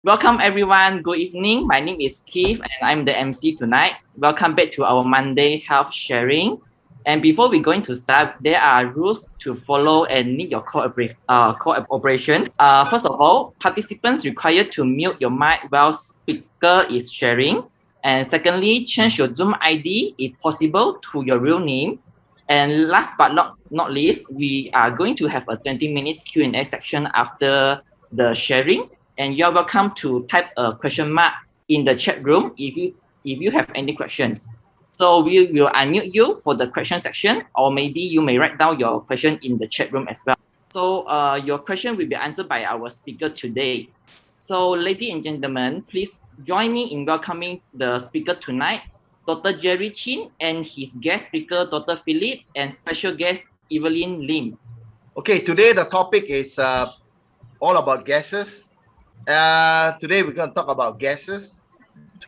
Welcome everyone. Good evening. My name is Keith and I'm the MC tonight. Welcome back to our Monday health sharing. And before we going to start, there are rules to follow and need your cooperation. First of all, participants required to mute your mic while speaker is sharing. And secondly, change your Zoom ID if possible to your real name. And last but not least, we are going to have a 20 minutes Q&A section after the sharing, and you're welcome to type a question mark in the chat room if you have any questions. So we will unmute you for the question section, or maybe you may write down your question in the chat room as well. So your question will be answered by our speaker today. So ladies and gentlemen, please join me in welcoming the speaker tonight, Dr. Jerry Chin, and his guest speaker, Dr. Philip, and special guest, Evelyn Lim. Okay, today the topic is all about gases. Today we're going to talk about gases,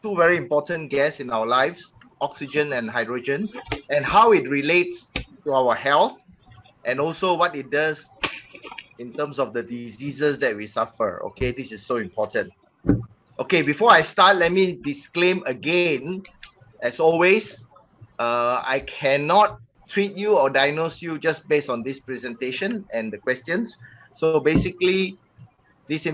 two very important gases in our lives, oxygen and hydrogen, and how it relates to our health, and also what it does in terms of the diseases that we suffer. Okay, this is so important. Okay, before I start, let me disclaim again, as always, I cannot treat you or diagnose you just based on this presentation and the questions. So basically, this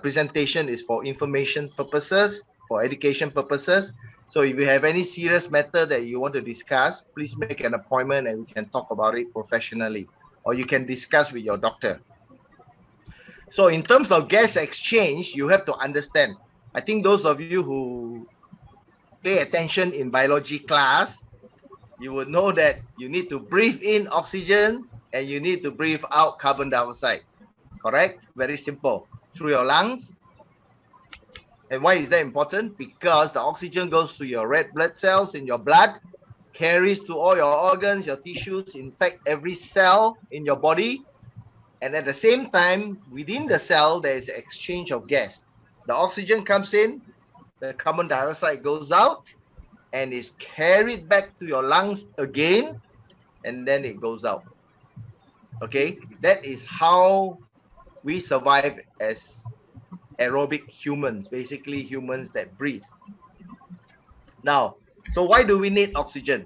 presentation is for information purposes, for education purposes. So if you have any serious matter that you want to discuss, please make an appointment and we can talk about it professionally, or you can discuss with your doctor. So in terms of gas exchange, you have to understand. I think those of you who pay attention in biology class, you would know that you need to breathe in oxygen and you need to breathe out carbon dioxide. Correct? Very simple. Through your lungs. And why is that important? Because the oxygen goes to your red blood cells in your blood, carries to all your organs, your tissues, in fact, every cell in your body. And at the same time, within the cell, there is exchange of gas. The oxygen comes in, the carbon dioxide goes out, and is carried back to your lungs again, and then it goes out. Okay? That is how we survive as aerobic humans, basically humans that breathe. Now, so why do we need oxygen?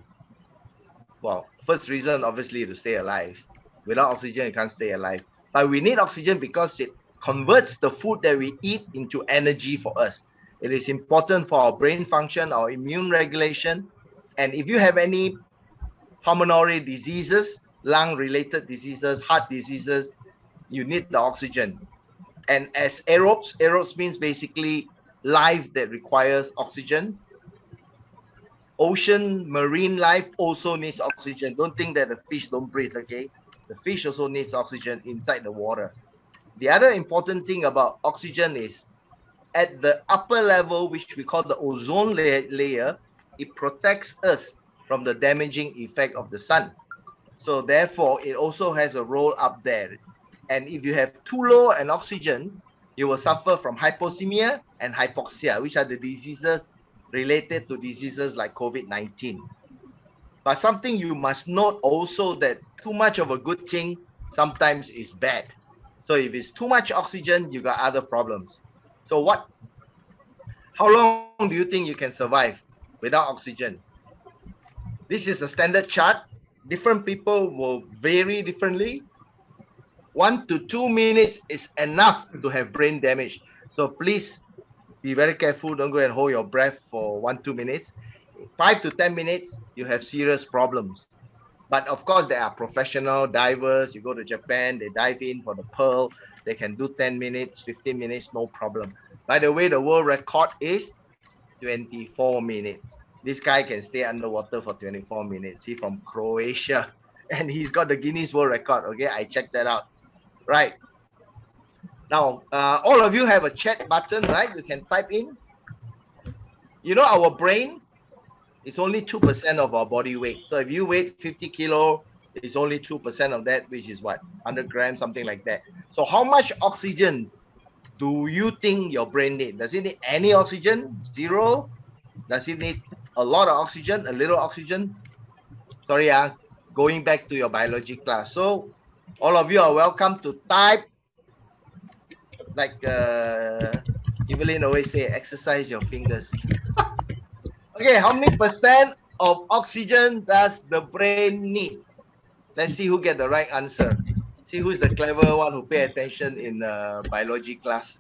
Well, first reason, obviously, to stay alive. Without oxygen, you can't stay alive. But we need oxygen because it converts the food that we eat into energy for us. It is important for our brain function, our immune regulation. And if you have any pulmonary diseases, lung-related diseases, heart diseases, you need the oxygen. And as aerobes means basically life that requires oxygen. Ocean, marine life also needs oxygen. Don't think that the fish don't breathe, okay? The fish also needs oxygen inside the water. The other important thing about oxygen is at the upper level, which we call the ozone layer, it protects us from the damaging effect of the sun. So therefore, it also has a role up there. And if you have too low an oxygen, you will suffer from hypoxemia and hypoxia, which are the diseases related to diseases like COVID-19. But something you must note also that too much of a good thing sometimes is bad. So if it's too much oxygen, you got other problems. So how long do you think you can survive without oxygen? This is a standard chart. Different people will vary differently. 1 to 2 minutes is enough to have brain damage. So please be very careful. Don't go and hold your breath for 1-2 minutes. 5 to 10 minutes, you have serious problems. But of course, there are professional divers. You go to Japan, they dive in for the pearl. They can do 10 minutes, 15 minutes, no problem. By the way, the world record is 24 minutes. This guy can stay underwater for 24 minutes. He's from Croatia, and he's got the Guinness World Record. Okay, I checked that out. Right. Now, all of you have a chat button, right? You can type in. You know, our brain is only 2% of our body weight. So if you weigh 50 kilo, it's only 2% of that, which is what? 100 grams, something like that. So how much oxygen do you think your brain needs? Does it need any oxygen? Zero? Does it need a lot of oxygen? A little oxygen? Sorry, going back to your biology class. So all of you are welcome to type like Evelyn always say, exercise your fingers. Okay, how many percent of oxygen does the brain need? Let's see who get the right answer. See who's the clever one who pay attention in biology class.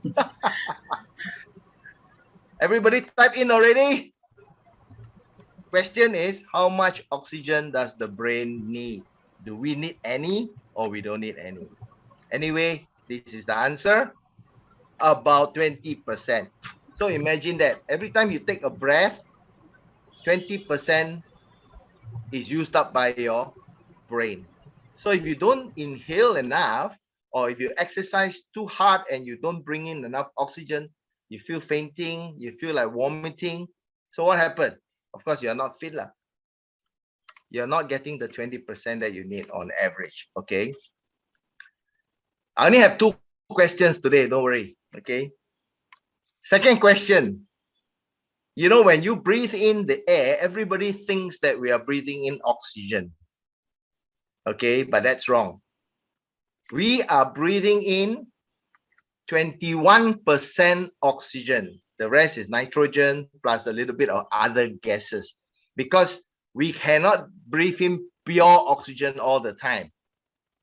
Everybody type in already? Question is, how much oxygen does the brain need? Do we need any or we don't need any? Anyway, this is the answer. About 20%. So imagine that every time you take a breath, 20% is used up by your brain. So if you don't inhale enough, or if you exercise too hard and you don't bring in enough oxygen, you feel fainting, you feel like vomiting. So what happened? Of course, you're not fit. You're not getting the 20% that you need on average. Okay. I only have 2 questions today. Don't worry. Okay. Second question. You know, when you breathe in the air, everybody thinks that we are breathing in oxygen. Okay, but that's wrong. We are breathing in 21% oxygen. The rest is nitrogen plus a little bit of other gases, because we cannot breathe in pure oxygen all the time.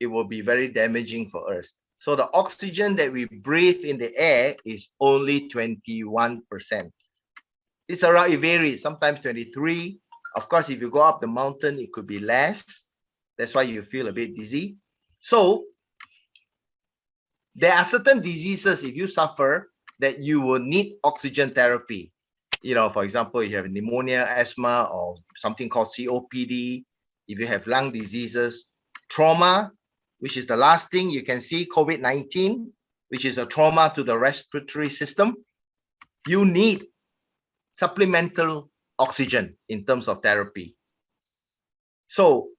It will be very damaging for us. So the oxygen that we breathe in the air is only 21%. It's around, it varies, sometimes 23. Of course, if you go up the mountain, it could be less. That's why you feel a bit dizzy. So there are certain diseases, if you suffer, that you will need oxygen therapy. You know, for example, you have pneumonia, asthma, or something called COPD. If you have lung diseases, trauma, which is the last thing you can see, COVID-19, which is a trauma to the respiratory system, you need supplemental oxygen in terms of therapy. So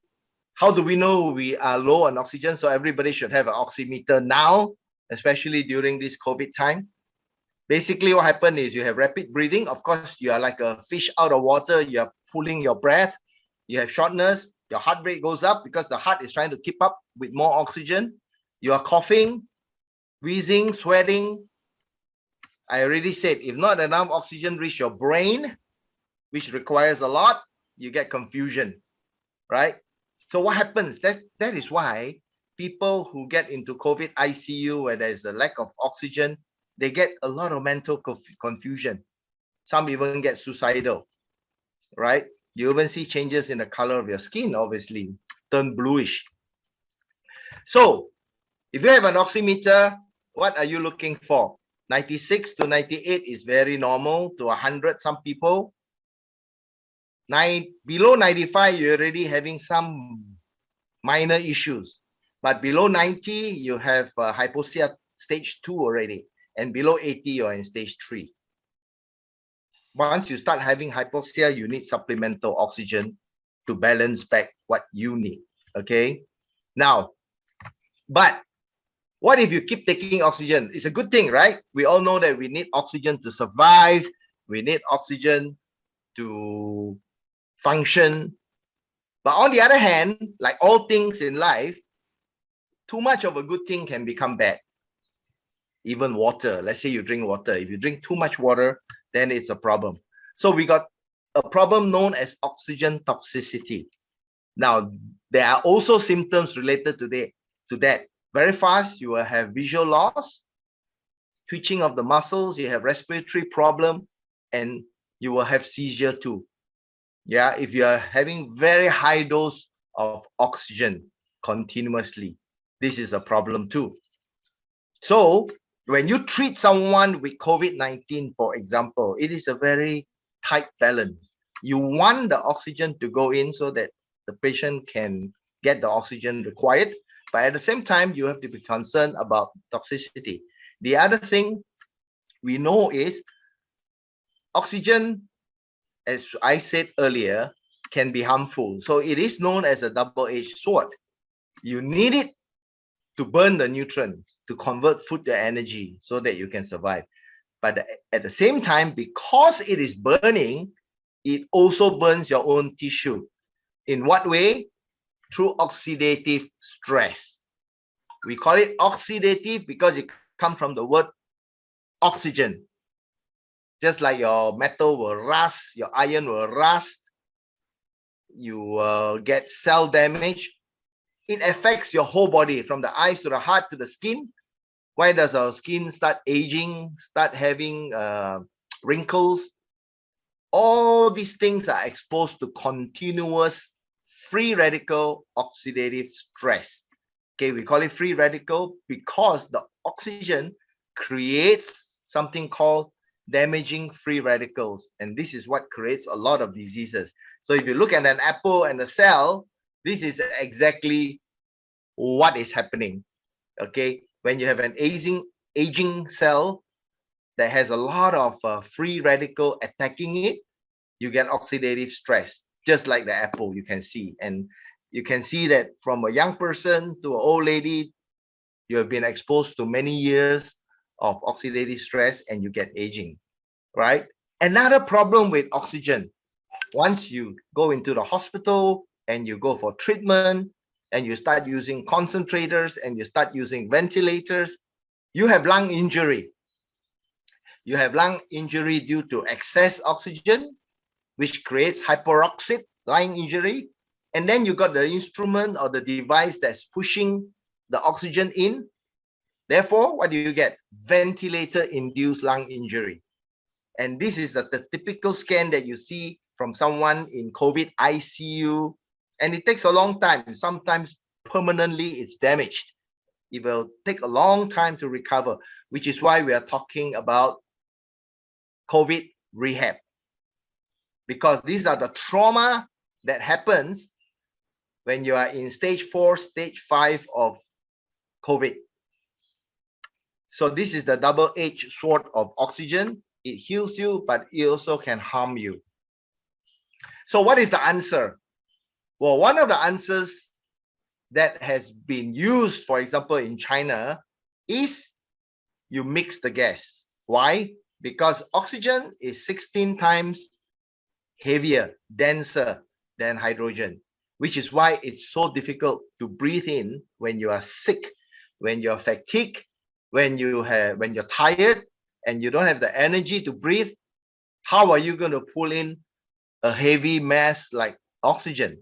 how do we know we are low on oxygen? So everybody should have an oximeter now, especially during this COVID time. Basically, what happened is you have rapid breathing. Of course, you are like a fish out of water. You are pulling your breath. You have shortness. Your heart rate goes up because the heart is trying to keep up with more oxygen. You are coughing, wheezing, sweating. I already said, if not enough oxygen reach your brain, which requires a lot, you get confusion, right? So what happens? That is why people who get into COVID ICU, where there's a lack of oxygen, they get a lot of mental confusion. Some even get suicidal, right? You even see changes in the color of your skin, obviously, turn bluish. So if you have an oximeter, what are you looking for? 96 to 98 is very normal, to 100 some people. Below 95, you're already having some minor issues. But below 90, you have hypoxia stage 2 already. And below 80, you're in stage 3. Once you start having hypoxia, you need supplemental oxygen to balance back what you need. Okay. Now, but what if you keep taking oxygen? It's a good thing, right? We all know that we need oxygen to survive. We need oxygen to function. But on the other hand, like all things in life, too much of a good thing can become bad. Even water, let's say you drink water. If you drink too much water, then it's a problem. So we got a problem known as oxygen toxicity. Now, there are also symptoms related to that. Very fast, you will have visual loss, twitching of the muscles, you have respiratory problem, and you will have seizure too. Yeah, if you are having very high dose of oxygen continuously, this is a problem too. So when you treat someone with COVID-19, for example, it is a very tight balance. You want the oxygen to go in so that the patient can get the oxygen required, but at the same time, you have to be concerned about toxicity. The other thing we know is oxygen, as I said earlier, can be harmful. So it is known as a double-edged sword. You need it to burn the nutrients, to convert food to energy so that you can survive. But at the same time, because it is burning, it also burns your own tissue. In what way? Through oxidative stress. We call it oxidative because it comes from the word oxygen. Just like your metal will rust, your iron will rust, you get cell damage. It affects your whole body, from the eyes to the heart to the skin. Why does our skin start aging, start having wrinkles? All these things are exposed to continuous free radical oxidative stress. Okay, we call it free radical because the oxygen creates something called damaging free radicals. And this is what creates a lot of diseases. So if you look at an apple and a cell, this is exactly what is happening. Okay, when you have an aging cell that has a lot of free radical attacking it, you get oxidative stress, just like the apple you can see. And you can see that from a young person to an old lady, you have been exposed to many years of oxidative stress and you get aging, right? Another problem with oxygen, once you go into the hospital and you go for treatment and you start using concentrators and you start using ventilators, you have lung injury. You have lung injury due to excess oxygen, which creates hyperoxia lung injury. And then you got the instrument or the device that's pushing the oxygen in. Therefore, what do you get? Ventilator-induced lung injury. And this is the typical scan that you see from someone in COVID ICU. And it takes a long time. Sometimes permanently it's damaged. It will take a long time to recover, which is why we are talking about COVID rehab. Because these are the trauma that happens when you are in stage 4, stage 5 of COVID. So this is the double-edged sword of oxygen. It heals you, but it also can harm you. So what is the answer? Well, one of the answers that has been used, for example, in China, is you mix the gas. Why? Because oxygen is 16 times heavier, denser than hydrogen, which is why it's so difficult to breathe in when you are sick, when you're fatigued, when you're tired and you don't have the energy to breathe. How are you going to pull in a heavy mass like oxygen?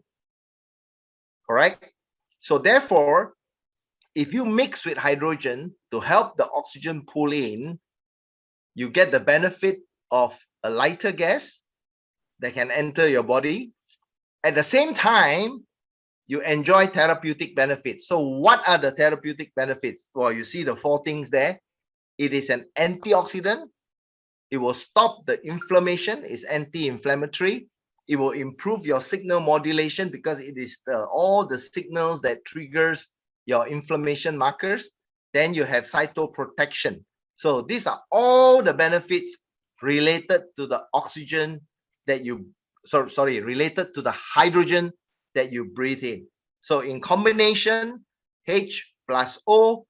Correct? So therefore, if you mix with hydrogen to help the oxygen pull in, you get the benefit of a lighter gas that can enter your body. At the same time, you enjoy therapeutic benefits. So what are the therapeutic benefits? Well, you see the 4 things there. It is an antioxidant. It will stop the inflammation. It's anti-inflammatory. It will improve your signal modulation because it is all the signals that triggers your inflammation markers. Then you have cytoprotection. So these are all the benefits related to the oxygen that you, related to the hydrogen that you breathe in. So in combination, H plus O,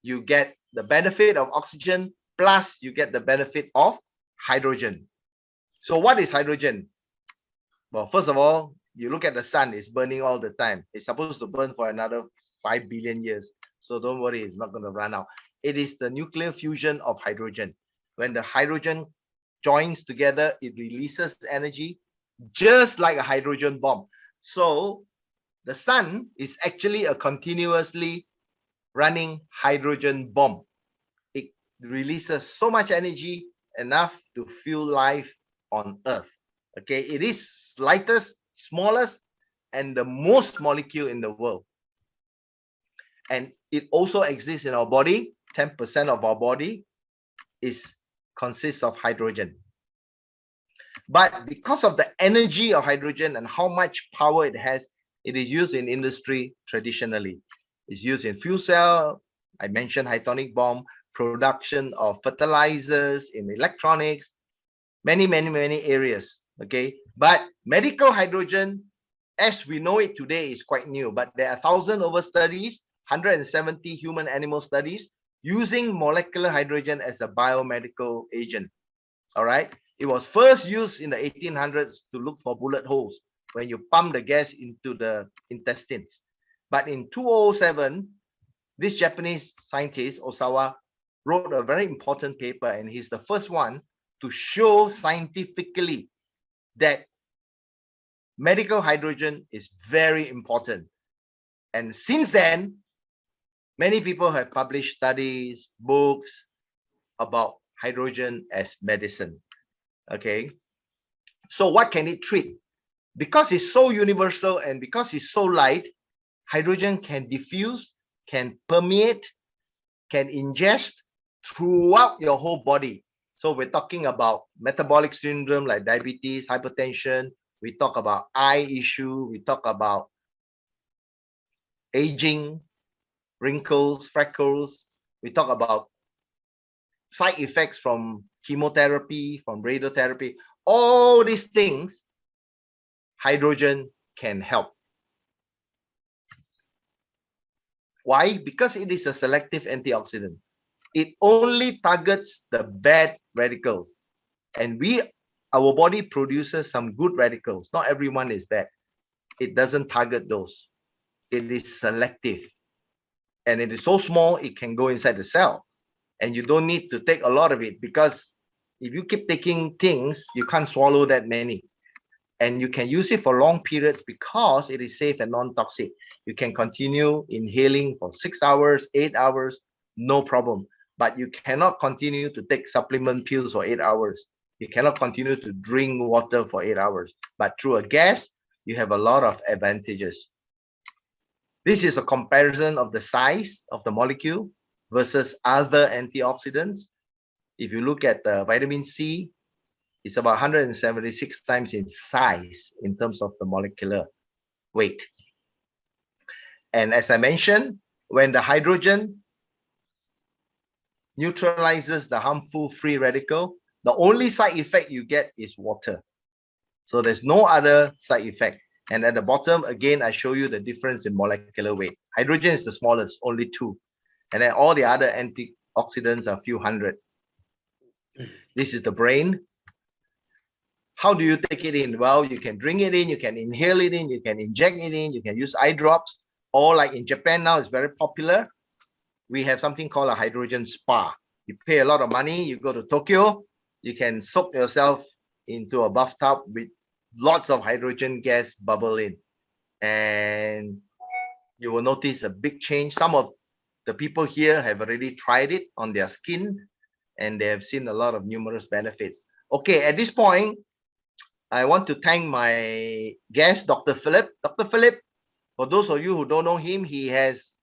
you get the benefit of oxygen, plus you get the benefit of hydrogen. So what is hydrogen? Well, first of all, you look at the sun, it's burning all the time. It's supposed to burn for another 5 billion years. So don't worry, it's not going to run out. It is the nuclear fusion of hydrogen. When the hydrogen joins together, it releases energy just like a hydrogen bomb. So the sun is actually a continuously running hydrogen bomb. It releases so much energy, enough to fuel life on Earth. Okay, it is lightest, smallest, and the most molecule in the world. And it also exists in our body. 10% of our body consists of hydrogen. But because of the energy of hydrogen and how much power it has, it is used in industry traditionally. It's used in fuel cell. I mentioned atomic bomb, production of fertilizers, in electronics, many areas. Okay, but medical hydrogen, as we know it today, is quite new. But there are 1,000 over studies, 170 human animal studies using molecular hydrogen as a biomedical agent. All right. It was first used in the 1800s to look for bullet holes when you pump the gas into the intestines. But in 2007, this Japanese scientist, Osawa, wrote a very important paper, and he's the first one to show scientifically that medical hydrogen is very important. And since then, many people have published studies, books about hydrogen as medicine. Okay, so what can it treat? Because it's so universal and because it's so light, hydrogen can diffuse, can permeate, can ingest throughout your whole body. So we're talking about metabolic syndrome like diabetes, hypertension. We talk about eye issue. We talk about aging, wrinkles, freckles. We talk about side effects from chemotherapy, from radiotherapy. All these things, hydrogen can help. Why? Because it is a selective antioxidant. It only targets the bad radicals. And our body produces some good radicals. Not everyone is bad. It doesn't target those. It is selective. And it is so small, it can go inside the cell. And you don't need to take a lot of it, because if you keep taking things, you can't swallow that many. And you can use it for long periods because it is safe and non-toxic. You can continue inhaling for 6 hours, 8 hours, no problem. But you cannot continue to take supplement pills for 8 hours. You cannot continue to drink water for 8 hours. But through a gas, you have a lot of advantages. This is a comparison of the size of the molecule versus other antioxidants. If you look at the vitamin C, it's about 176 times in size in terms of the molecular weight. And as I mentioned, when the hydrogen neutralizes the harmful free radical, the only side effect you get is water. So there's no other side effect. And at the bottom, again, I show you the difference in molecular weight. Hydrogen is the smallest, only 2. And then all the other antioxidants are a few hundred. This is the brain. How do you take it in? Well, you can drink it in, you can inhale it in, you can inject it in, you can use eye drops, or like in Japan now, it's very popular. We have something called a hydrogen spa. You pay a lot of money, you go to Tokyo, you can soak yourself into a bathtub with lots of hydrogen gas bubble in. And you will notice a big change. Some of the people here have already tried it on their skin, and they have seen a lot of numerous benefits. Okay, at this point, I want to thank my guest, Dr. Philip. Dr. Philip, for those of you who don't know him, he has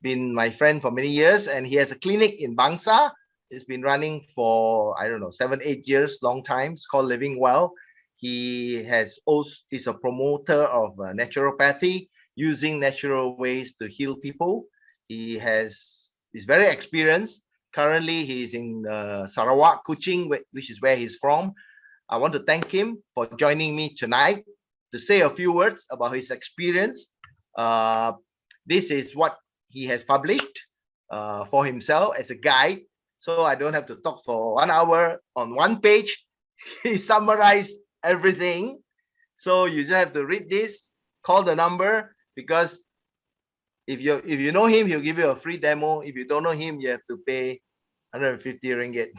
been my friend for many years, and he has a clinic in Bangsa. It's been running for, I don't know, 7, 8 years, long time. It's called Living Well. He is a promoter of naturopathy, using natural ways to heal people. He is very experienced. Currently, he's in Sarawak, Kuching, which is where he's from. I want to thank him for joining me tonight to say a few words about his experience. This is what he has published for himself as a guide. So I don't have to talk for 1 hour on one page. He summarized everything. So you just have to read this, call the number, because if you know him, he'll give you a free demo. If you don't know him, you have to pay 150 ringgit.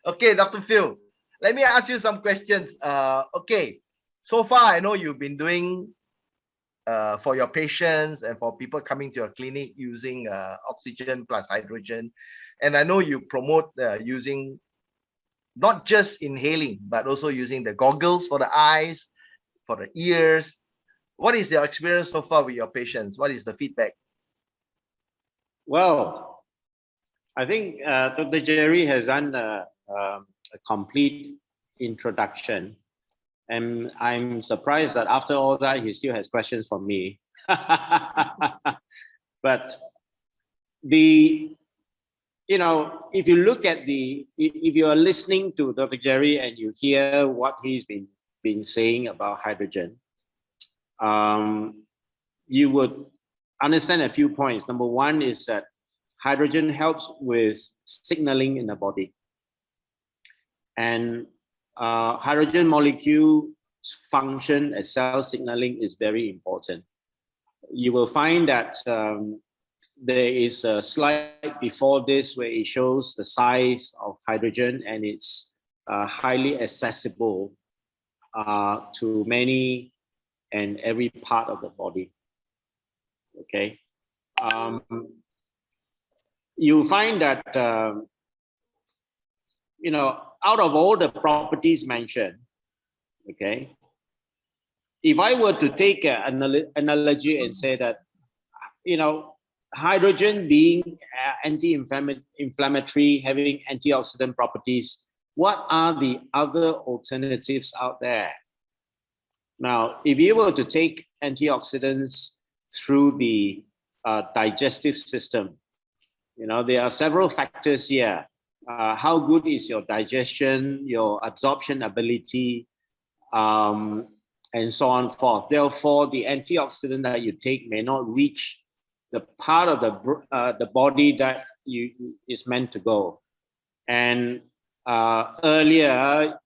Okay, Dr. Phil, let me ask you some questions. Okay, so far I know you've been doing for your patients and for people coming to your clinic using oxygen plus hydrogen. And I know you promote using not just inhaling, but also using the goggles for the eyes, for the ears. What is your experience so far with your patients? What is the feedback? Well, I think Dr. Jerry has done a complete introduction. And I'm surprised that after all that, he still has questions for me. But if you look at if you are listening to Dr. Jerry and you hear what he's been saying about hydrogen, you would understand a few points. Number one is that hydrogen helps with signaling in the body. And hydrogen molecules function as cell signaling is very important. You will find that there is a slide before this where it shows the size of hydrogen, and it's highly accessible to many and every part of the body. Okay. You find that, you know, out of all the properties mentioned, okay, if I were to take an analogy and say that, you know, hydrogen being anti-inflammatory, having antioxidant properties, what are the other alternatives out there? Now, if you were to take antioxidants through the digestive system, you know, there are several factors here. How good is your digestion, your absorption ability, and so on and forth. Therefore, the antioxidant that you take may not reach the part of the body that is meant to go. And earlier,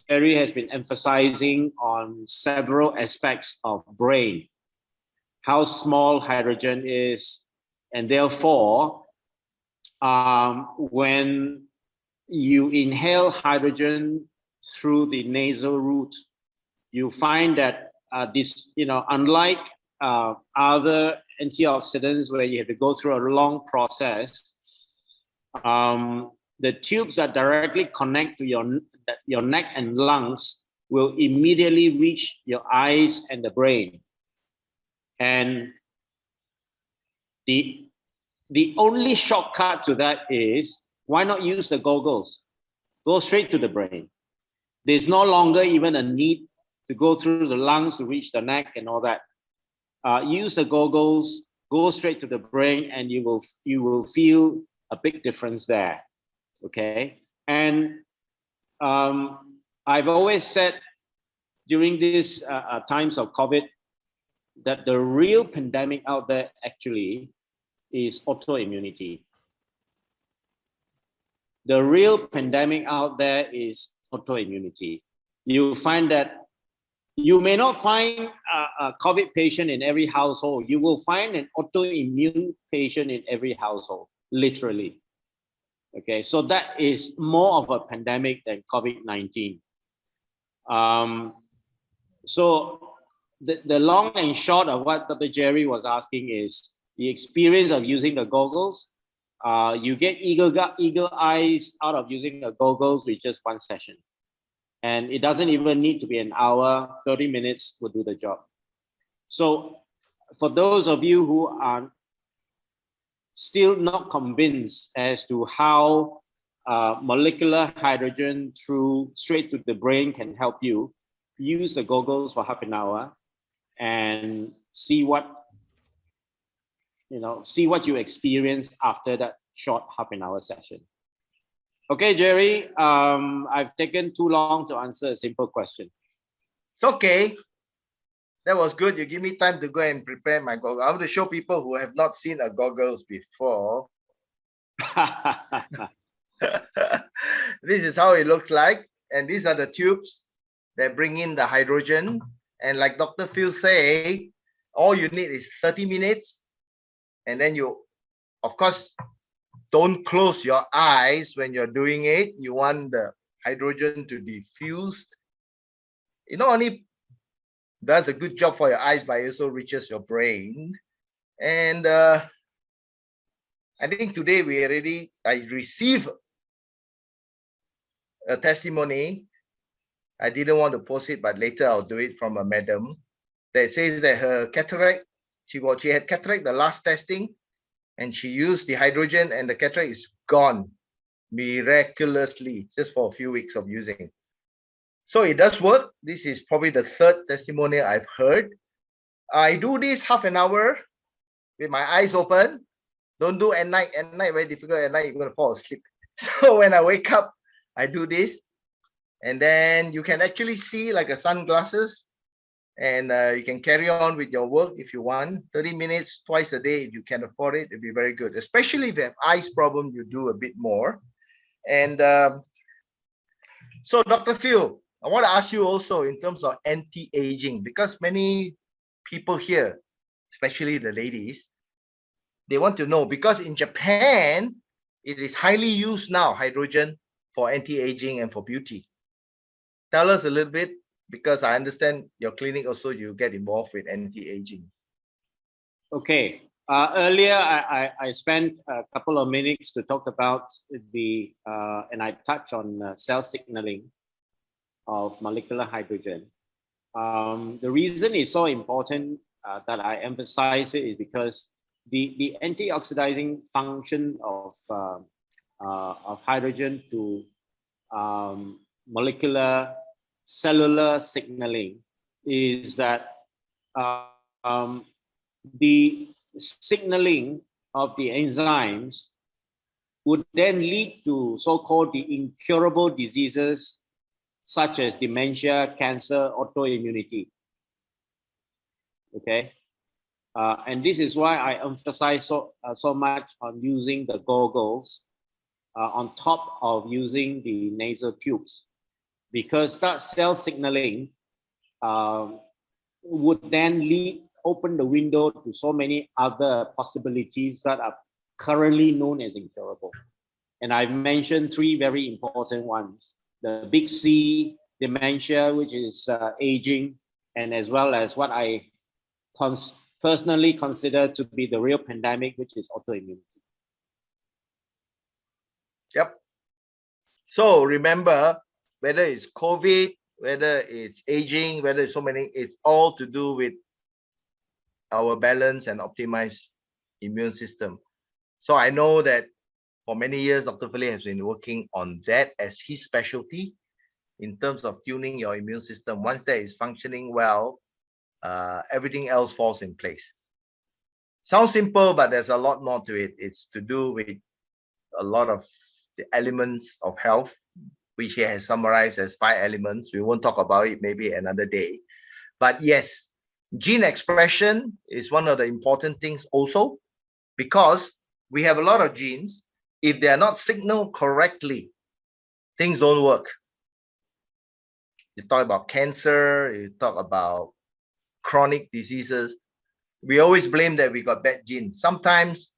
Jerry has been emphasizing on several aspects of brain, how small hydrogen is, and therefore, when you inhale hydrogen through the nasal route, you find that this, you know, unlike other antioxidants where you have to go through a long process, the tubes that directly connect to your neck and lungs will immediately reach your eyes and the brain. And the only shortcut to that is, why not use the goggles? Go straight to the brain. There's no longer even a need to go through the lungs to reach the neck and all that. Use the goggles, go straight to the brain, and you will feel a big difference there. Okay, and I've always said during these times of COVID that the real pandemic out there actually is autoimmunity. The real pandemic out there is autoimmunity. You find that you may not find a COVID patient in every household. You will find an autoimmune patient in every household, literally. Okay, so that is more of a pandemic than COVID-19. So the long and short of what Dr. Jerry was asking is the experience of using the goggles. You get eagle eyes out of using the goggles with just one session. And it doesn't even need to be an hour, 30 minutes will do the job. So for those of you who are still not convinced as to how molecular hydrogen straight to the brain can help you, use the goggles for half an hour and see what you experience after that short half an hour session. Okay, Jerry, I've taken too long to answer a simple question. It's okay. That was good. You give me time to go and prepare my goggles. I want to show people who have not seen a goggles before. This is how it looks like. And these are the tubes that bring in the hydrogen. And like Dr. Phil say, all you need is 30 minutes. And then you, of course, don't close your eyes when you're doing it. You want the hydrogen to diffuse. It not only does a good job for your eyes, but it also reaches your brain. And I think today I received a testimony. I didn't want to post it, but later I'll do it, from a madam that says that her cataract, she had cataract the last testing, and she used the hydrogen and the cataract is gone miraculously just for a few weeks of using. So it does work. This is probably the third testimony I've heard. I do this half an hour with my eyes open. Don't do at night. At night, very difficult. At night, you're going to fall asleep. So when I wake up, I do this. And then you can actually see like a sunglasses, and you can carry on with your work if you want. 30 minutes twice a day, if you can afford it, it'd be very good. Especially if you have eyes problem, you do a bit more. And so Dr. Phil, I want to ask you also in terms of anti-aging, because many people here, especially the ladies, They want to know, because in Japan, it is highly used now, hydrogen, for anti-aging and for beauty. Tell us a little bit, because I understand your clinic also, you get involved with anti-aging. Okay. Earlier, I spent a couple of minutes to talk about the, and I touched on cell signaling of molecular hydrogen. The reason it's so important that I emphasize it is because the antioxidizing function of hydrogen to molecular cellular signaling is that the signaling of the enzymes would then lead to so-called the incurable diseases such as dementia, cancer, autoimmunity. Okay, and this is why I emphasize so much on using the goggles on top of using the nasal tubes, because that cell signaling would then open the window to so many other possibilities that are currently known as incurable. And I've mentioned three very important ones: the big C, dementia, which is aging, and as well as what I personally consider to be the real pandemic, which is autoimmunity. Yep. So remember, whether it's COVID, whether it's aging, whether it's so many, it's all to do with our balance and optimized immune system. So I know that for many years, Dr. Philip has been working on that as his specialty in terms of tuning your immune system. Once that is functioning well, everything else falls in place. Sounds simple, but there's a lot more to it. It's to do with a lot of the elements of health, which he has summarized as 5 elements. We won't talk about it maybe another day. But yes, gene expression is one of the important things also, because we have a lot of genes. If they are not signaled correctly, things don't work. You talk about cancer, you talk about chronic diseases. We always blame that we got bad genes. Sometimes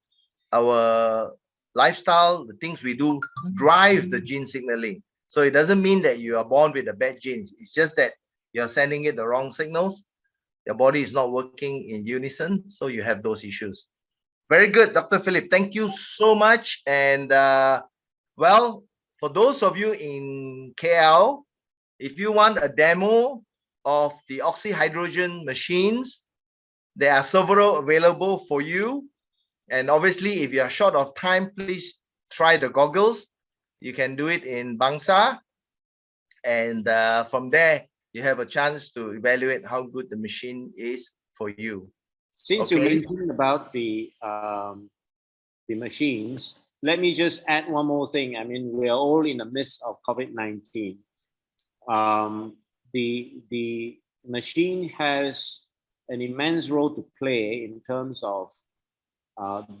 our lifestyle, the things we do, drive the gene signaling. So it doesn't mean that you are born with the bad genes. It's just that you're sending it the wrong signals. Your body is not working in unison, so you have those issues. Very good, Dr. Philip. Thank you so much. And well, for those of you in KL, if you want a demo of the oxyhydrogen machines, there are several available for you. And obviously, if you are short of time, please try the goggles. You can do it in Bangsa. And from there, you have a chance to evaluate how good the machine is for you. Since you mentioned about the machines, let me just add one more thing. I mean, we are all in the midst of COVID-19. The machine has an immense role to play in terms of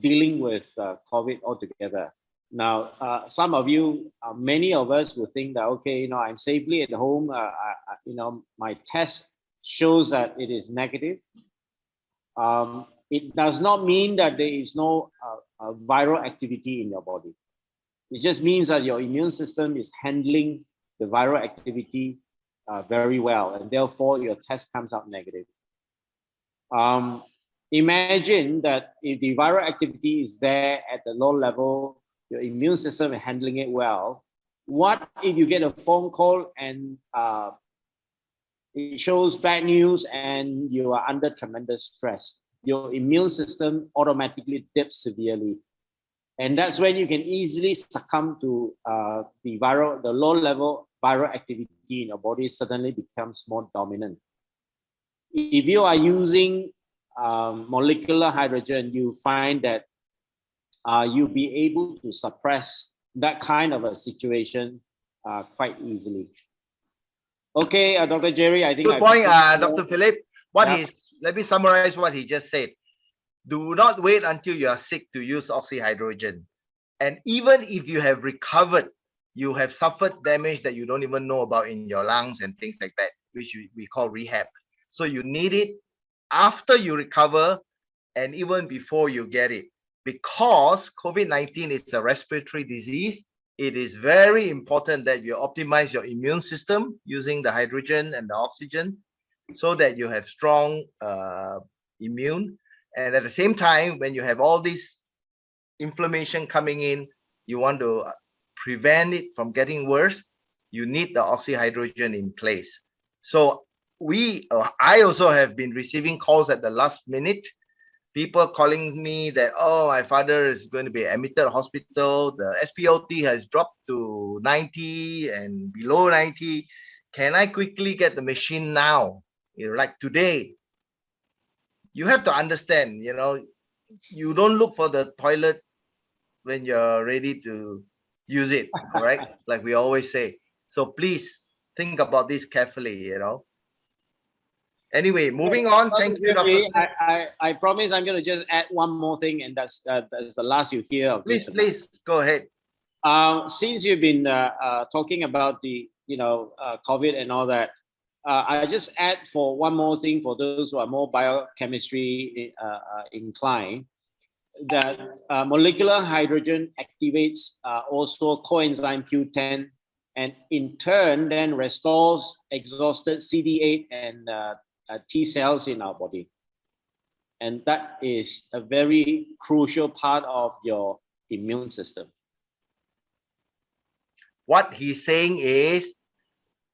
dealing with COVID altogether. Now, some of you, many of us will think that, okay, you know, I'm safely at home. You know, my test shows that it is negative. It does not mean that there is no viral activity in your body. It just means that your immune system is handling the viral activity very well, and therefore your test comes out negative. Imagine that if the viral activity is there at the low level, your immune system is handling it well. What if you get a phone call and it shows bad news and you are under tremendous stress? Your immune system automatically dips severely. And that's when you can easily succumb to the low level viral activity in your body suddenly becomes more dominant. If you are using molecular hydrogen, you find that you'll be able to suppress that kind of a situation quite easily. Okay, Dr. Jerry, I think good point, Dr. Philip. Let me summarize what he just said. Do not wait until you are sick to use oxyhydrogen. And even if you have recovered, you have suffered damage that you don't even know about in your lungs and things like that, which we call rehab. So you need it after you recover and even before you get it. because COVID-19 is a respiratory disease, it is very important that you optimize your immune system using the hydrogen and the oxygen so that you have strong immune. And at the same time, when you have all this inflammation coming in, you want to prevent it from getting worse, you need the oxyhydrogen in place. So I also have been receiving calls at the last minute, people calling me that, oh, my father is going to be admitted hospital, the SpO2 has dropped to 90 and below 90, can I quickly get the machine now, like today? You have to understand, you don't look for the toilet when you're ready to use it, correct? Like we always say. So please think about this carefully. Anyway, moving on. Thank you, Dr. I promise I'm going to just add one more thing, and that's the last you hear of Please, please go ahead. Since you've been talking about the COVID and all that, I just add for one more thing for those who are more biochemistry inclined, that molecular hydrogen activates also coenzyme Q10, and in turn then restores exhausted CD8 and T cells in our body. And that is a very crucial part of your immune system. What he's saying is,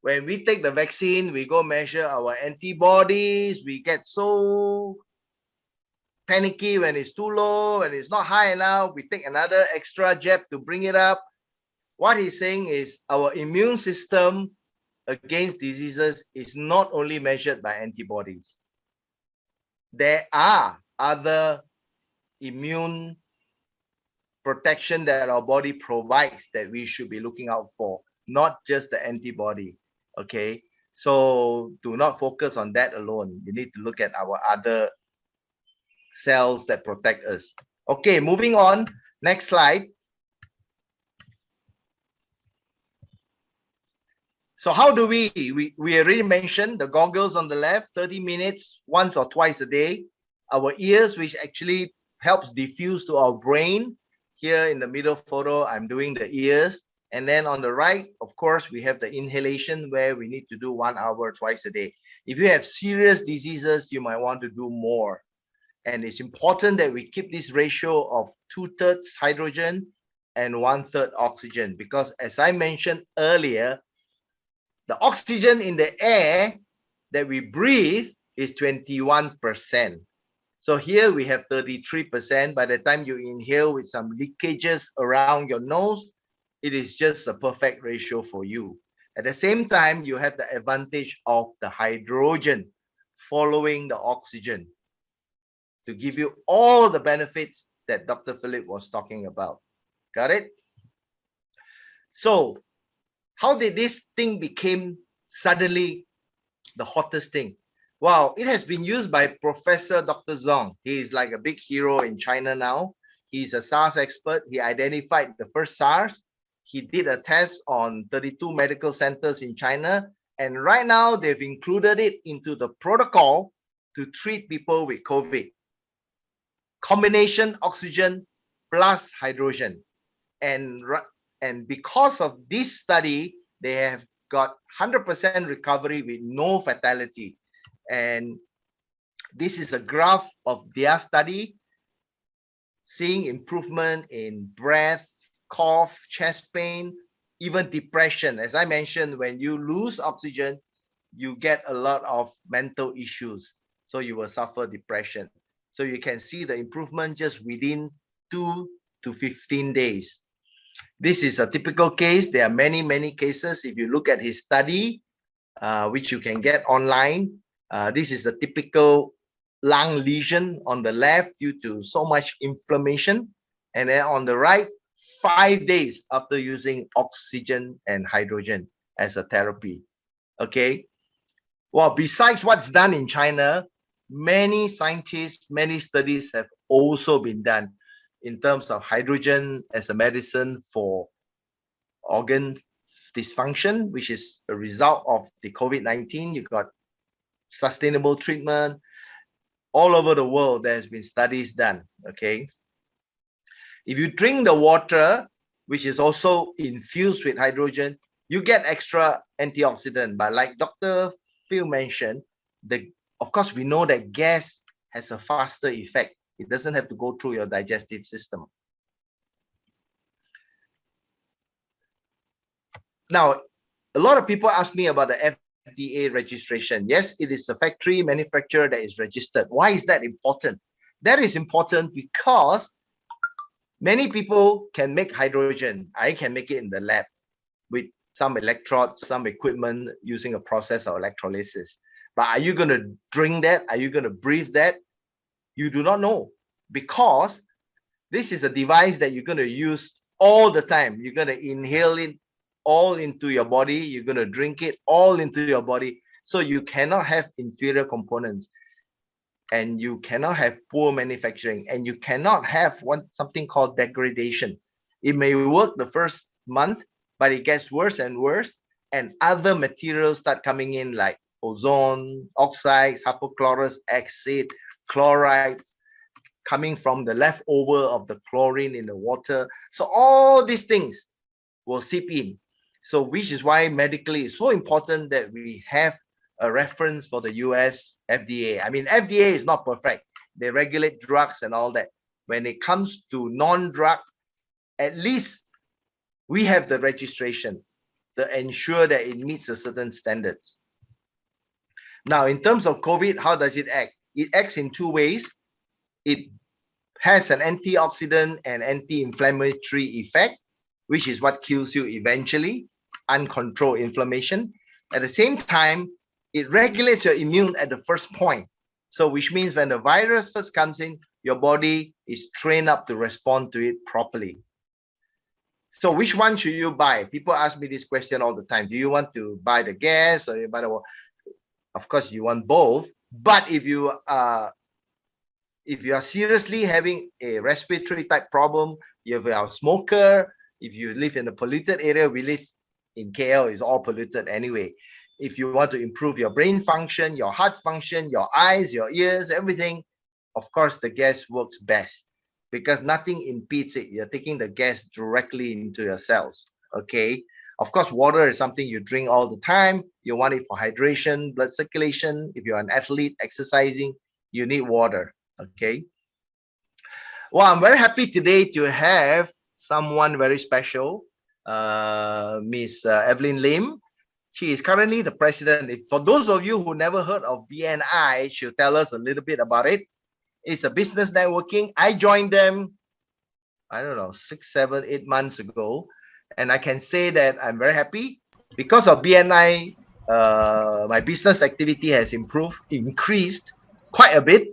when we take the vaccine, we go measure our antibodies, we get so panicky when it's too low and it's not high enough, we take another extra jab to bring it up. What he's saying is our immune system against diseases is not only measured by antibodies. There are other immune protection that our body provides that we should be looking out for, not just the antibody. Okay, so do not focus on that alone. You need to look at our other cells that protect us. Okay, moving on. Next slide. So how do we already mentioned the goggles on the left, 30 minutes once or twice a day. Our ears, which actually helps diffuse to our brain. Here in the middle photo, I'm doing the ears. And then on the right, of course, we have the inhalation where we need to do 1 hour twice a day. If you have serious diseases, you might want to do more. And it's important that we keep this ratio of 2/3 hydrogen and 1/3 oxygen, because as I mentioned earlier, the oxygen in the air that we breathe is 21%. So here we have 33%. By the time you inhale with some leakages around your nose, it is just a perfect ratio for you. At the same time, you have the advantage of the hydrogen following the oxygen to give you all the benefits that Dr. Philip was talking about. Got it? So how did this thing become suddenly the hottest thing? Wow, it has been used by Professor Dr. Zhong. He is like a big hero in China now. He's a SARS expert. He identified the first SARS. He did a test on 32 medical centers in China. And right now, they've included it into the protocol to treat people with COVID. Combination oxygen plus hydrogen. And because of this study, they have got 100% recovery with no fatality. And this is a graph of their study, seeing improvement in breath, cough, chest pain, even depression. As I mentioned, when you lose oxygen, you get a lot of mental issues. So you will suffer depression. So you can see the improvement just within 2 to 15 days. This is a typical case. There are many, many cases. If you look at his study, which you can get online, this is the typical lung lesion on the left due to so much inflammation. And then on the right, 5 days after using oxygen and hydrogen as a therapy. Okay. Well, besides what's done in China, many scientists, many studies have also been done in terms of hydrogen as a medicine for organ dysfunction, which is a result of the COVID-19. You got sustainable treatment all over the world. There has been studies done. Okay. If you drink the water, which is also infused with hydrogen, you get extra antioxidant. But like Dr. Phil mentioned, of course, we know that gas has a faster effect. It doesn't have to go through your digestive system. Now, a lot of people ask me about the FDA registration. Yes, it is a factory manufacturer that is registered. Why is that important? That is important because many people can make hydrogen. I can make it in the lab with some electrodes, some equipment using a process of electrolysis. But are you going to drink that? Are you going to breathe that? You do not know, because this is a device that you're going to use all the time. You're going to inhale it all into your body. You're going to drink it all into your body. So you cannot have inferior components, and you cannot have poor manufacturing, and you cannot have something called degradation. It may work the first month, but it gets worse and worse, and other materials start coming in like ozone, oxides, hypochlorous acid, chlorides coming from the leftover of the chlorine in the water. So all these things will seep in. So which is why medically it's so important that we have a reference for the US FDA. I mean, FDA is not perfect. They regulate drugs and all that. When it comes to non-drug, at least we have the registration to ensure that it meets a certain standards. Now, in terms of COVID, how does it act? It acts in two ways. It has an antioxidant and anti-inflammatory effect, which is what kills you eventually, uncontrolled inflammation. At the same time, it regulates your immune at the first point. So which means when the virus first comes in, your body is trained up to respond to it properly. So which one should you buy? People ask me this question all the time. Do you want to buy the gas or you buy the? Of course, you want both. But if you are seriously having a respiratory type problem, if you are a smoker, if you live in a polluted area, we live in KL, is all polluted anyway. If you want to improve your brain function, your heart function, your eyes, your ears, everything, of course, the gas works best because nothing impedes it. You're taking the gas directly into your cells. Okay. Of course, water is something you drink all the time. You want it for hydration, blood circulation. If you're an athlete exercising, you need water. Okay. Well, I'm very happy today to have someone very special, Miss Evelyn Lim. She is currently the president. For those of you who never heard of BNI, she'll tell us a little bit about it. It's a business networking. I joined them, I don't know, 6, 7, 8 months ago. And I can say that I'm very happy. Because of BNI, my business activity has increased quite a bit.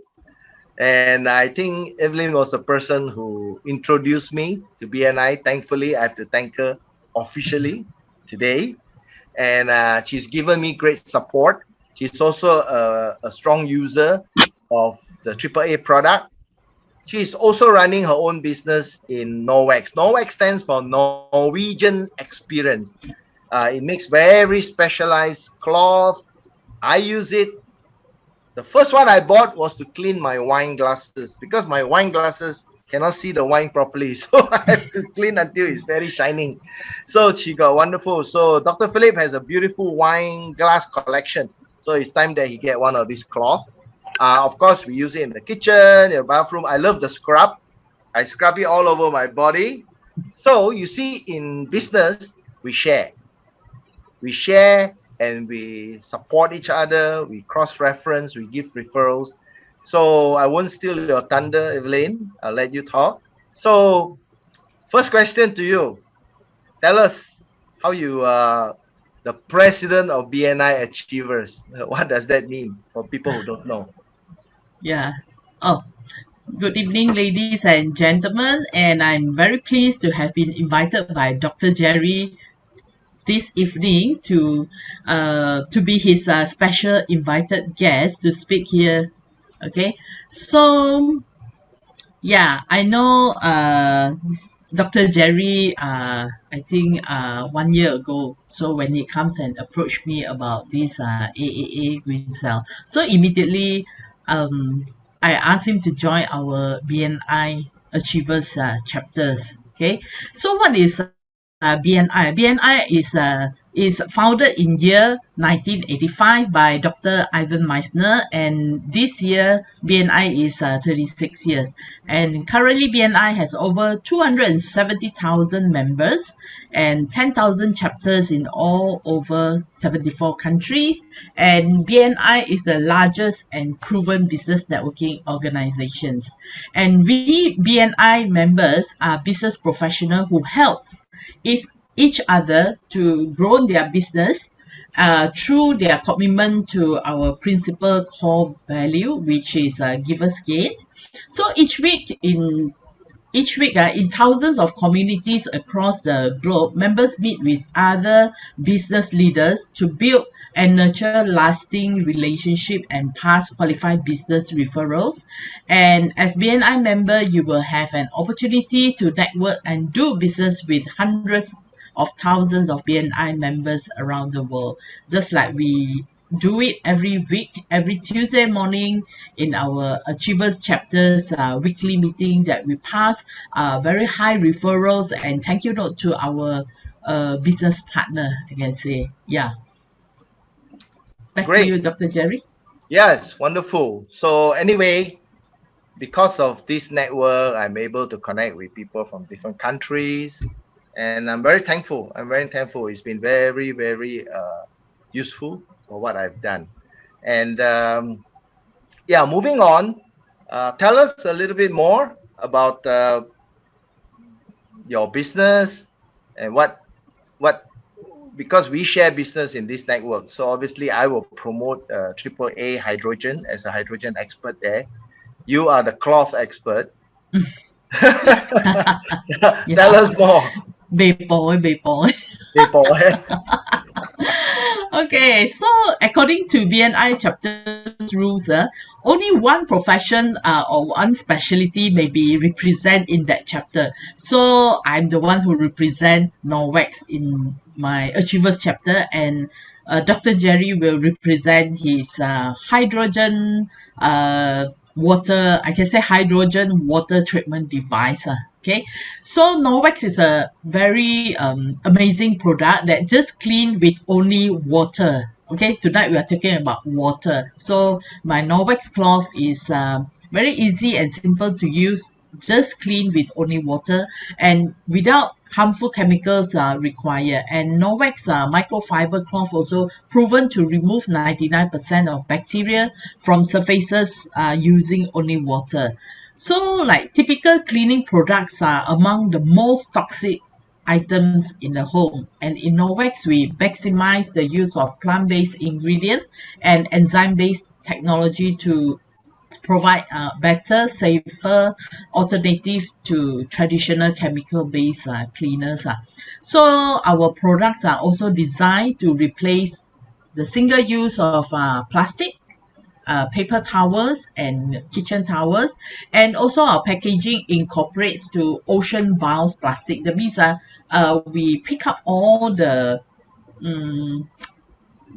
And I think Evelyn was the person who introduced me to BNI. Thankfully, I have to thank her officially today. And she's given me great support. She's also a strong user of the AAA product. She's also running her own business in Norwex. Norwex stands for Norwegian Experience. It makes very specialized cloth. I use it. The first one I bought was to clean my wine glasses because my wine glasses cannot see the wine properly. So I have to clean until it's very shining. So she got wonderful. So Dr. Philip has a beautiful wine glass collection. So it's time that he get one of these cloth. Of course, we use it in the kitchen, in the bathroom. I love the scrub. I scrub it all over my body. So you see, in business, we share. We share and we support each other. We cross-reference. We give referrals. So I won't steal your thunder, Evelyn. I'll let you talk. So first question to you. Tell us how you are the president of BNI Achievers. What does that mean for people who don't know? Yeah. Oh, good evening, ladies and gentlemen. And I'm very pleased to have been invited by Dr. Jerry this evening to be his special invited guest to speak here. Okay. So, yeah, I know Dr. Jerry, I think 1 year ago. So when he comes and approached me about this AAA Green Cell, so immediately I asked him to join our BNI achievers chapters. Okay, so what is BNI? BNI is founded in year 1985 by Dr. Ivan Meissner, and this year BNI is 36 years. And currently BNI has over 270,000 members and 10,000 chapters in all over 74 countries. And BNI is the largest and proven business networking organizations. And we BNI members are business professionals who helps each other to grow their business through their commitment to our principal core value, which is givers gain. So each week in thousands of communities across the globe, members meet with other business leaders to build and nurture lasting relationship and pass qualified business referrals. And as BNI member, you will have an opportunity to network and do business with hundreds of thousands of BNI members around the world, just like we do it every week, every Tuesday morning in our Achievers Chapters weekly meeting that we pass very high referrals and thank you note to our business partner, I can say. Yeah. Back Great. to you, Dr. Jerry. Yes, wonderful. So anyway, because of this network, I'm able to connect with people from different countries, and I'm very thankful. It's been very, very useful for what I've done. And yeah, moving on, tell us a little bit more about your business and what because we share business in this network. So obviously I will promote AAA hydrogen as a hydrogen expert there. You are the cloth expert. Tell us more. Bepoi. Okay, so according to BNI chapter rules, only one profession or one specialty may be represented in that chapter. So I'm the one who represent Norwex in my Achievers chapter, and Dr. Jerry will represent his hydrogen water, I can say hydrogen water treatment device. Okay, so Norwex is a very amazing product that just clean with only water. Okay, tonight we are talking about water. So my Norwex cloth is very easy and simple to use, just clean with only water and without harmful chemicals required. And Norwex microfiber cloth also proven to remove 99% of bacteria from surfaces using only water. So like typical cleaning products are among the most toxic items in the home, and in Norwex we maximize the use of plant-based ingredient and enzyme-based technology to provide better, safer alternative to traditional chemical-based cleaners. So our products are also designed to replace the single use of plastic, paper towels and kitchen towels, and also our packaging incorporates to ocean-bound plastic. That means we pick up all the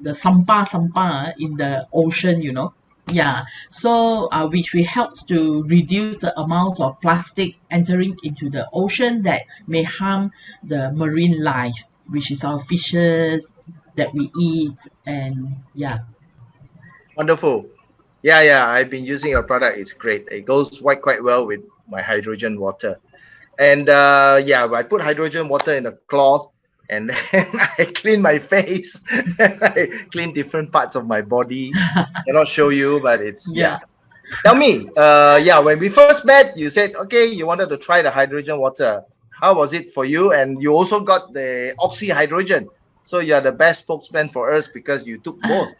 sampah in the ocean, you know. Yeah, so which helps to reduce the amount of plastic entering into the ocean that may harm the marine life, which is our fishes that we eat. And yeah. Wonderful. Yeah, I've been using your product. It's great. It goes quite well with my hydrogen water. And yeah, I put hydrogen water in a cloth, and then I clean my face. I clean different parts of my body. Cannot show you, but it's yeah. Tell me, yeah, when we first met, you said okay, you wanted to try the hydrogen water. How was it for you? And you also got the Oxy Hydrogen. So you're the best spokesman for us because you took both.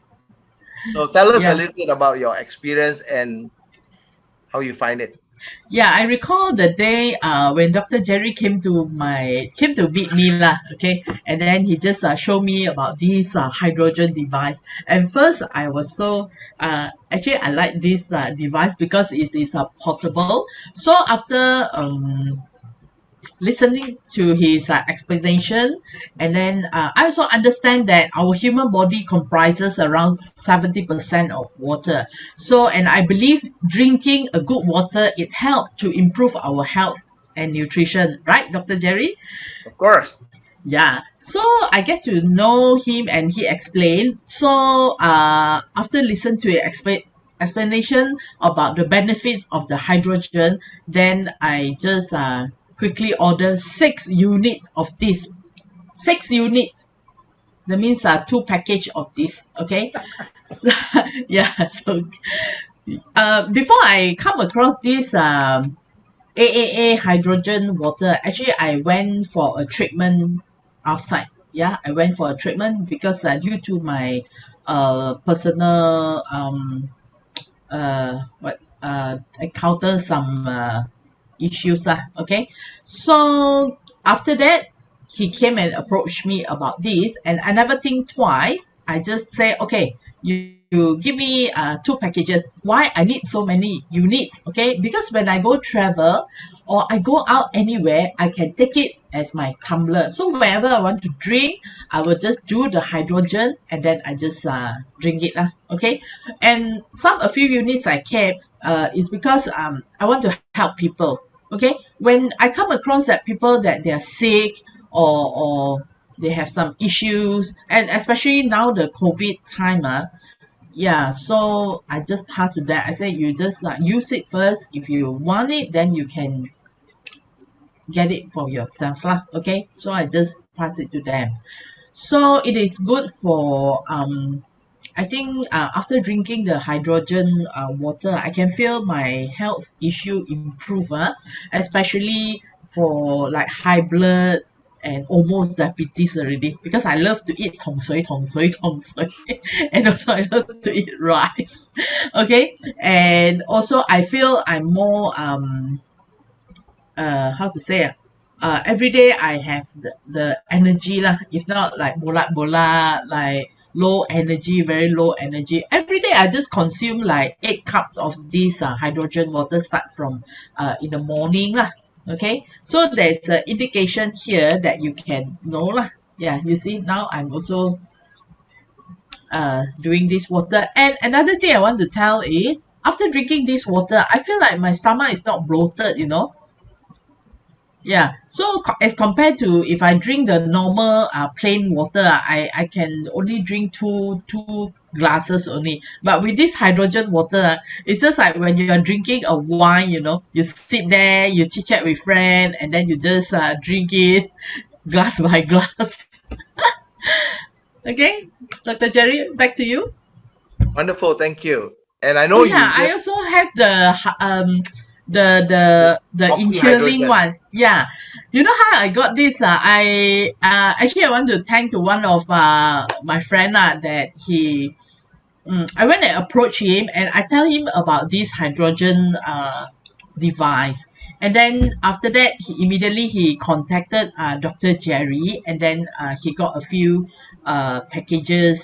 So tell us a little bit about your experience and how you find it. Yeah, I recall the day when Dr. Jerry came to meet me lah. Okay, and then he just showed me about this hydrogen device. And first, I was so actually I like this device because it is portable. So after listening to his explanation, and then I also understand that our human body comprises around 70% of water. So, and I believe drinking a good water, it helps to improve our health and nutrition, right, Dr. Jerry? Of course. Yeah, so I get to know him and he explained. So after listening to the explanation about the benefits of the hydrogen, then I just quickly order 6 units of this. 6 units. That means 2 package of this. Okay. So, yeah. So before I come across this AAA hydrogen water, actually I went for a treatment outside. Yeah, I went for a treatment because due to my personal encounter some issues lah. Okay, so after that he came and approached me about this, and I never think twice. I just say, okay, you give me 2 packages. Why I need so many units? Okay, because when I go travel or I go out anywhere, I can take it as my tumbler. So whenever I want to drink, I will just do the hydrogen and then I just drink it lah. Okay, and a few units I kept is because I want to help people. Okay, when I come across that people that they are sick or they have some issues, and especially now the COVID time, yeah, so I just pass to that. I say you just use it first. If you want it, then you can get it for yourself lah. Okay, so I just pass it to them. So it is good for I think after drinking the hydrogen water, I can feel my health issue improve, especially for like high blood and almost diabetes already, because I love to eat tong sui, and also I love to eat rice. Okay, and also I feel I'm more how to say every day I have the energy lah. It's not like bola like low energy, very low energy. Every day I just consume like 8 cups of this hydrogen water, start from in the morning lah. Okay, so there's an indication here that you can know lah. Yeah, you see now I'm also doing this water. And another thing I want to tell is after drinking this water, I feel like my stomach is not bloated, you know. Yeah, so as compared to if I drink the normal plain water, I can only drink two glasses only. But with this hydrogen water, it's just like when you are drinking a wine, you know, you sit there, you chit chat with friend, and then you just drink it glass by glass. Okay, Dr. Jerry, back to you. Wonderful, thank you. And I know yeah, I also have the inhaling one. Yeah, you know how I got this? I actually I want to thank to one of my friend that he I went and approach him and I tell him about this hydrogen device, and then after that he immediately contacted Dr. Jerry, and then he got a few packages.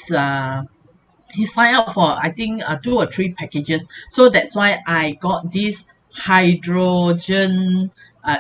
He signed up for I think 2 or 3 packages, so that's why I got this hydrogen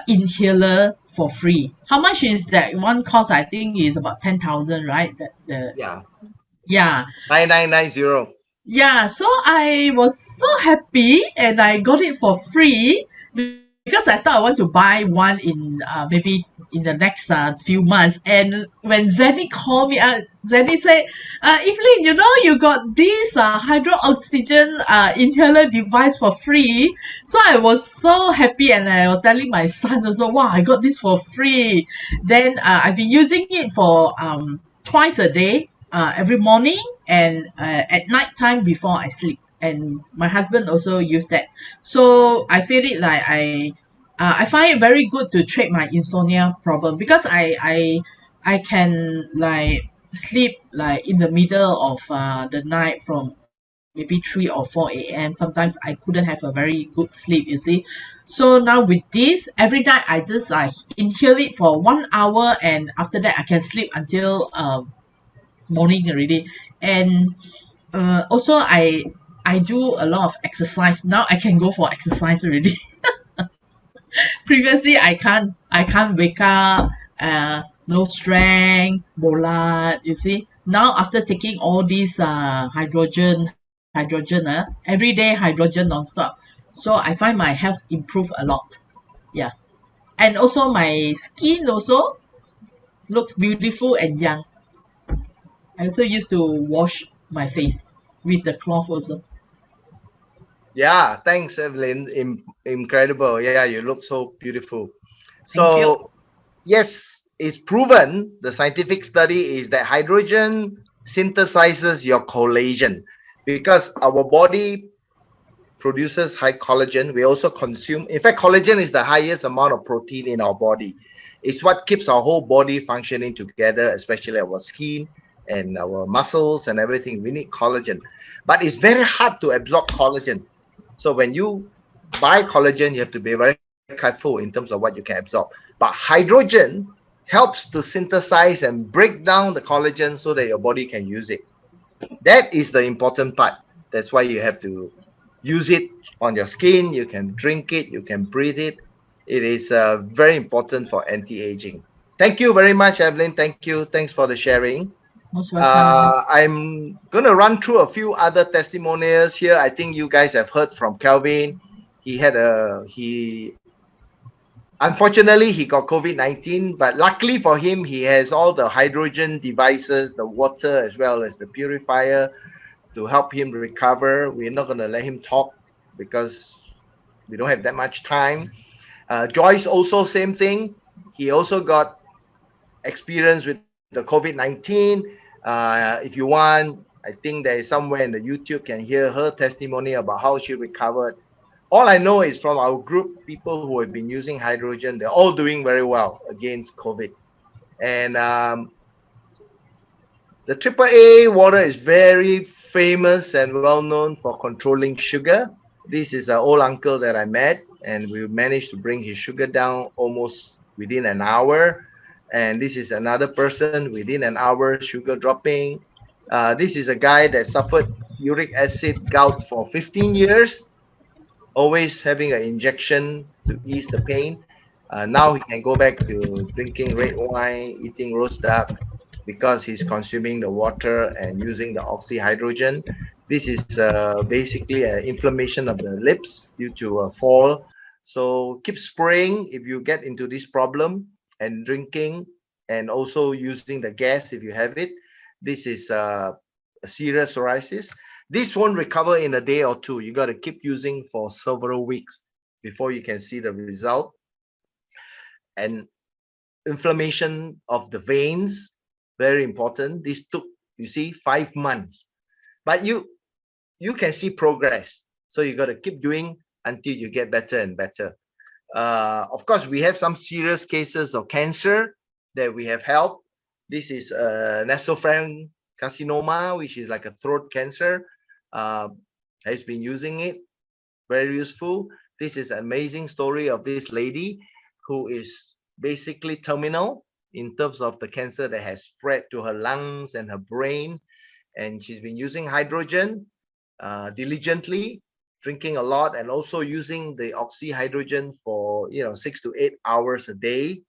inhaler for free. How much is that one cost? I think is about 10,000, right? yeah 9990. Yeah, so I was so happy and I got it for free because I thought I want to buy one in maybe in the next few months. And when Zenny called me out, Zenny said, Evelyn, you know, you got this hydro oxygen inhaler device for free. So I was so happy, and I was telling my son also, wow, I got this for free. Then I've been using it for twice a day, every morning and at night time before I sleep. And my husband also used that. So I feel it like I find it very good to treat my insomnia problem, because I can like sleep like in the middle of the night from maybe 3 or 4 a.m. Sometimes I couldn't have a very good sleep, you see. So now with this, every night I just inhale it for 1 hour, and after that I can sleep until morning already. And also I do a lot of exercise. Now I can go for exercise already. Previously, I can't wake up, no strength, bolat, you see. Now, after taking all these hydrogen, every day hydrogen nonstop. So I find my health improve a lot. Yeah. And also my skin also looks beautiful and young. I also used to wash my face with the cloth also. Yeah, thanks, Evelyn. Incredible. Yeah, you look so beautiful. Thank you. So, yes, it's proven, the scientific study is that hydrogen synthesizes your collagen because our body produces high collagen. We also consume, in fact, collagen is the highest amount of protein in our body. It's what keeps our whole body functioning together, especially our skin and our muscles and everything. We need collagen, but it's very hard to absorb collagen. So when you buy collagen, you have to be very careful in terms of what you can absorb. But hydrogen helps to synthesize and break down the collagen so that your body can use it. That is the important part. That's why you have to use it on your skin. You can drink it, you can breathe it. It is very important for anti-aging. Thank you very much, Evelyn. Thank you. Thanks for the sharing. Most welcome. I'm gonna run through a few other testimonials here. I think you guys have heard from Kelvin. He unfortunately he got COVID-19, but luckily for him, he has all the hydrogen devices, the water as well as the purifier to help him recover. We're not gonna let him talk because we don't have that much time. Joyce also same thing. He also got experience with the COVID-19. If you want, I think there is somewhere in the YouTube can hear her testimony about how she recovered. All I know is from our group, people who have been using hydrogen, they're all doing very well against COVID. And the AAA water is very famous and well known for controlling sugar. This is an old uncle that I met, and we managed to bring his sugar down almost within an hour. And this is another person within an hour, sugar dropping. This is a guy that suffered uric acid gout for 15 years, always having an injection to ease the pain. Now he can go back to drinking red wine, eating roast duck, because he's consuming the water and using the oxyhydrogen. This is basically an inflammation of the lips due to a fall. So keep spraying if you get into this problem, and drinking, and also using the gas if you have it. This is a serious psoriasis. This won't recover in a day or two. You got to keep using for several weeks before you can see the result. And inflammation of the veins, very important. This took, you see, 5 months, but you can see progress. So you got to keep doing until you get better and better. Of course, we have some serious cases of cancer that we have helped. This is nasopharyngeal carcinoma, which is like a throat cancer. Has been using it, very useful. This is an amazing story of this lady who is basically terminal in terms of the cancer that has spread to her lungs and her brain. And she's been using hydrogen diligently, drinking a lot, and also using the oxyhydrogen for 6 to 8 hours a day.